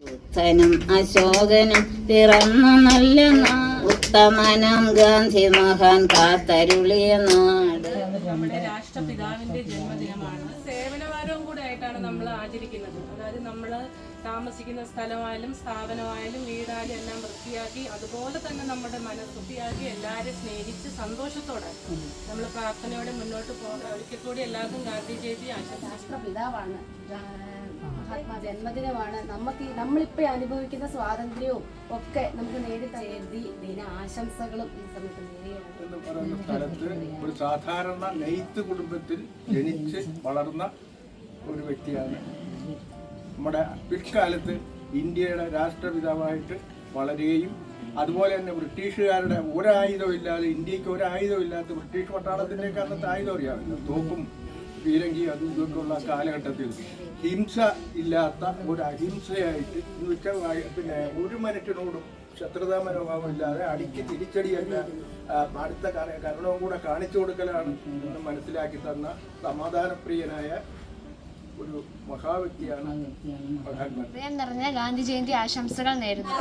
ബുദ്ധനും അശോകനും പിറന്നു നല്ല ഉത്തമനം ഗാന്ധി മഹാൻ കാത്തരുളിയ നാട്. നമ്മുടെ രാഷ്ട്രപിതാവിന്റെ ജന്മദിനമാണ്. സേവനവാരവും കൂടെ ആയിട്ടാണ് നമ്മൾ ആചരിക്കുന്നത്. അതായത് നമ്മൾ താമസിക്കുന്ന സ്ഥലമായാലും സ്ഥാപനമായാലും വീടായാലും എല്ലാം വൃത്തിയാക്കി, അതുപോലെ തന്നെ നമ്മുടെ മനസ്സ് വൃത്തിയാക്കി എല്ലാവരെയും സ്നേഹിച്ച് സന്തോഷത്തോടെ നമ്മൾ പ്രാർത്ഥനയോടെ മുന്നോട്ട് പോകാം. ഒരിക്കൽ കൂടി എല്ലാവർക്കും ഗാന്ധി ജയന്തി ആശംസിക്കുന്നു. രാഷ്ട്രപിതാവാണ്, മഹാത്മാ ജന്മദിനമാണ്. നമ്മളിപ്പോൾ അനുഭവിക്കുന്ന സ്വാതന്ത്ര്യവും ഒക്കെ നമുക്ക് നേടിത്തരുതി ദിന ആശംസകളും ഈ സമയത്ത് എന്ന് പറയുന്ന സ്ഥലത്ത് ഒരു സാധാരണ നെയ്ത്ത് കുടുംബത്തിൽ ജനിച്ച് വളർന്ന ഒരു വ്യക്തിയാണ്. നമ്മുടെ പിൽക്കാലത്ത് ഇന്ത്യയുടെ രാഷ്ട്രപിതാവായിട്ട് വളരുകയും അതുപോലെ തന്നെ ബ്രിട്ടീഷുകാരുടെ ഒരായുധവും ഇല്ലാതെ, ഇന്ത്യക്ക് ഒരായുധവും ഇല്ലാത്ത ബ്രിട്ടീഷ് പട്ടാളത്തിൻ്റെയൊക്കെ അന്നത്തെ ആയുധം അറിയാമല്ലോ, തോക്കും പീരങ്കി അതും ഇതൊക്കെ ഉള്ള കാലഘട്ടത്തിൽ ഹിംസ ഇല്ലാത്ത ഒരു അഹിംസയായിട്ട് എന്ന് വെച്ചാൽ പിന്നെ ഒരു മനുഷ്യനോടും ശത്രുതാ മനോഭാവം ഇല്ലാതെ അടിക്ക് തിരിച്ചടിയല്ല, അടുത്ത കരുണവും കൂടെ കാണിച്ചു കൊടുക്കലാണ് എന്ന് മനസ്സിലാക്കി തന്ന സമാധാനപ്രിയനായ ഒരു മഹാവ്യക്തിയാണ് മഹാത്മാ. ഹൃദയം നിറഞ്ഞ ഗാന്ധി ജയന്തി ആശംസകൾ നേരുന്നു.